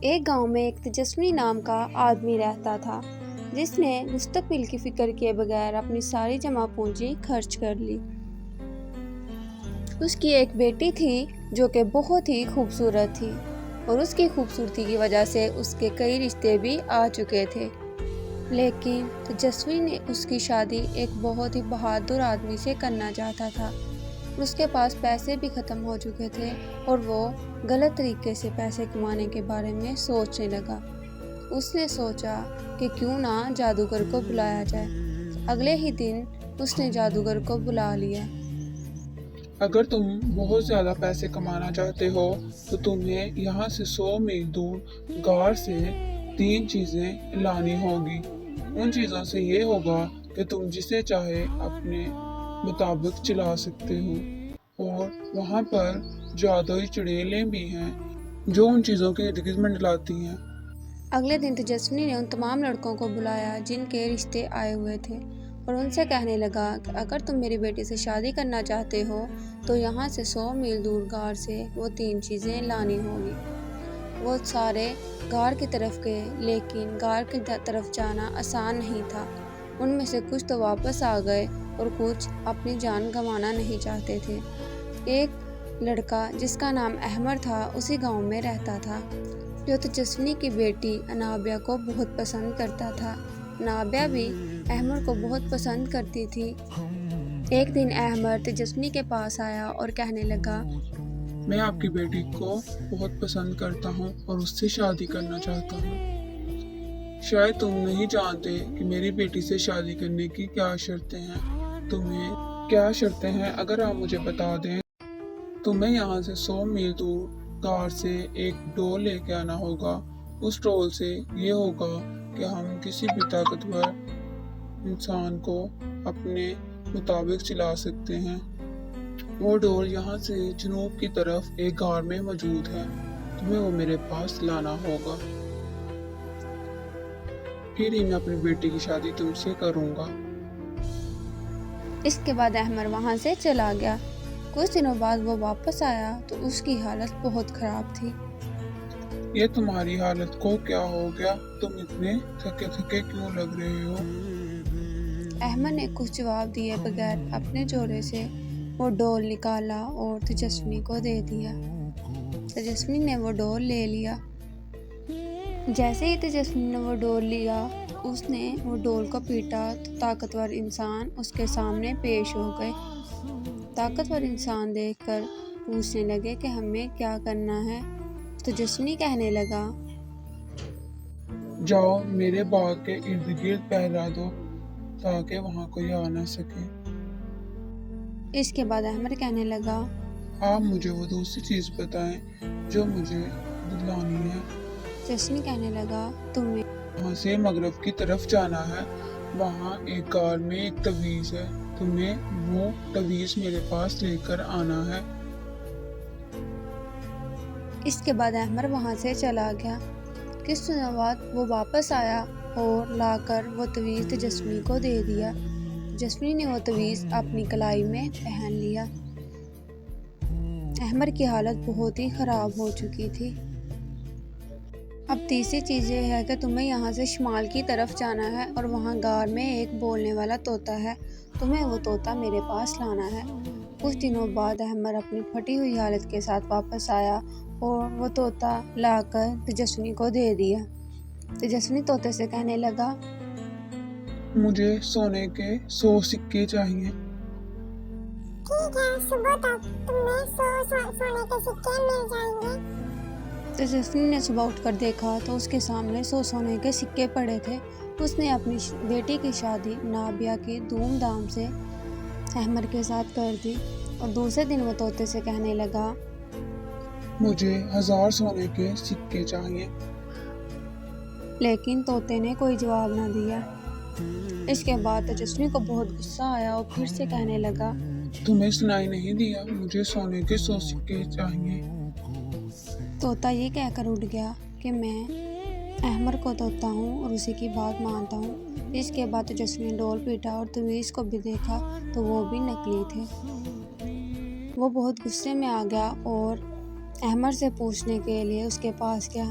ایک گاؤں میں ایک تجسمی نام کا آدمی رہتا تھا جس نے مستقبل کی فکر کیے بغیر اپنی ساری جمع پونجی خرچ کر لی۔ اس کی ایک بیٹی تھی جو کہ بہت ہی خوبصورت تھی اور اس کی خوبصورتی کی وجہ سے اس کے کئی رشتے بھی آ چکے تھے، لیکن تجسوی نے اس کی شادی ایک بہت ہی بہادر آدمی سے کرنا چاہتا تھا۔ اس کے پاس پیسے بھی ختم ہو چکے تھے اور وہ غلط طریقے سے پیسے کمانے کے بارے میں سوچنے لگا۔ اس نے سوچا کہ کیوں نہ جادوگر کو بلایا جائے۔ اگلے ہی دن اس نے جادوگر کو بلا لیا۔ اگر تم بہت زیادہ پیسے کمانا چاہتے ہو تو تمہیں یہاں سے 100 میل دور غار سے 3 چیزیں لانی ہوگی۔ ان چیزوں سے یہ ہوگا کہ تم جسے چاہے اپنے مطابق چلا سکتے ہو، اور وہاں پر جادوئی چڑیلیں بھی ہیں جو ان چیزوں کے ارد گرد منڈلاتی ہیں۔ اگلے دن تجسوی نے ان تمام لڑکوں کو بلایا جن کے رشتے آئے ہوئے تھے اور ان سے کہنے لگا کہ اگر تم میری بیٹی سے شادی کرنا چاہتے ہو تو یہاں سے 100 میل دور غار سے وہ 3 چیزیں لانی ہوگی۔ وہ سارے غار کی طرف گئے، لیکن غار کی طرف جانا آسان نہیں تھا۔ ان میں سے کچھ تو واپس آ گئے اور کچھ اپنی جان گنوانا نہیں چاہتے تھے۔ ایک لڑکا جس کا نام احمر تھا اسی گاؤں میں رہتا تھا، جو تجسوی کی بیٹی انابیہ کو بہت پسند کرتا تھا۔ انابیہ بھی احمر کو بہت پسند کرتی تھی۔ ایک دن احمر تجسوی کے پاس آیا اور کہنے لگا، میں آپ کی بیٹی کو بہت پسند کرتا ہوں اور اس سے شادی کرنا چاہتا ہوں۔ شاید تم نہیں جانتے کہ میری بیٹی سے شادی کرنے کی کیا شرطیں ہیں۔ تمہیں کیا شرطیں ہیں اگر آپ مجھے بتا دیں؟ تمہیں یہاں سے 100 میل دور غار سے ایک ڈول لے کے آنا ہوگا۔ اس ڈول سے یہ ہوگا کہ ہم کسی بھی طاقتور انسان کو اپنے مطابق چلا سکتے ہیں۔ وہ ڈول یہاں سے جنوب کی طرف ایک غار میں موجود ہے۔ تمہیں وہ میرے پاس لانا ہوگا، پھر ہی میں اپنی بیٹی کی شادی تم سے کروں گا۔ اس کے بعد احمر وہاں سے چلا گیا۔ کچھ دنوں بعد وہ واپس آیا تو اس کی حالت بہت خراب تھی۔ یہ تمہاری حالت کو کیا ہو گیا؟ تم اتنے تھکے تھکے کیوں لگ رہے ہو؟ احمد نے کچھ جواب دیے بغیر اپنے جوڑے سے وہ ڈول نکالا اور تجسوی کو دے دیا۔ تجسوی نے وہ ڈول لے لیا۔ جیسے ہی تجسوی نے وہ ڈول لیا، اس نے وہ ڈول کو پیٹا تو طاقتور انسان اس کے سامنے پیش ہو گئے۔ طاقتور انسان دیکھ کر پوچھنے لگے کہ ہمیں کیا کرنا ہے۔ تجسوی کہنے لگا، جاؤ میرے باغ کے ارد گرد پہرا دو تاکہ وہاں کوئی آ نہ سکے۔ اس کے بعد احمد کہنے لگا، آپ مجھے وہ دوسری چیز بتائیں جو مجھے دلانی ہے۔ تجسوی کہنے لگا، تمہیں وہاں سے مغرب کی طرف جانا ہے، وہاں ایک غار میں ایک تعویذ ہے، تمہیں وہ تعویذ میرے پاس لے کر آنا ہے۔ اس کے بعد احمد وہاں سے چلا گیا۔ کچھ دنوں بعد وہ واپس آیا اور لا کر وہ تعویذ تجسوی کو دے دیا۔ تجسوی نے وہ تعویذ اپنی کلائی میں پہن لیا۔ احمد کی حالت بہت ہی خراب ہو چکی تھی۔ اب تیسری چیز یہ ہے کہ تمہیں یہاں سے شمال کی طرف جانا ہے اور وہاں غار میں ایک بولنے والا طوطا ہے، تمہیں وہ طوطا میرے پاس لانا ہے۔ کچھ دنوں بعد احمد اپنی پھٹی ہوئی حالت کے ساتھ واپس آیا اور وہ طوطا لا کر تجسوی کو دے دیا۔ تجسوی طوطے سے کہنے لگا، مجھے سونے کے 100 سکے چاہیے۔ ٹھیک ہے، صبح تک تمہیں 100 سونے کے سکے مل جائیں گے۔ تجسوی نے صبح اٹھ کر دیکھا تو اس کے سامنے 100 سونے کے سکے پڑے تھے۔ اس نے اپنی بیٹی کی شادی انابیہ کی دھوم دھام سے احمد کے ساتھ کر دی اور دوسرے دن وہ طوطے سے کہنے لگا، مجھے 1000 سونے کے سکے چاہیے۔ لیکن طوطے نے کوئی جواب نہ دیا۔ اس کے بعد تجسوی کو بہت غصہ آیا اور پھر سے کہنے لگا، تمہیں سنائی نہیں دیا؟ مجھے سونے کے 100 سکے چاہیے۔ طوطا یہ کہہ کر اٹھ گیا کہ میں احمد کو طوطا ہوں اور اسی کی بات مانتا ہوں۔ اس کے بعد تجسوی نے ڈول پیٹا اور تعویذ کو بھی دیکھا تو وہ بھی نکلی تھے۔ وہ بہت غصے میں آ گیا اور احمد سے پوچھنے کے لیے اس کے پاس گیا۔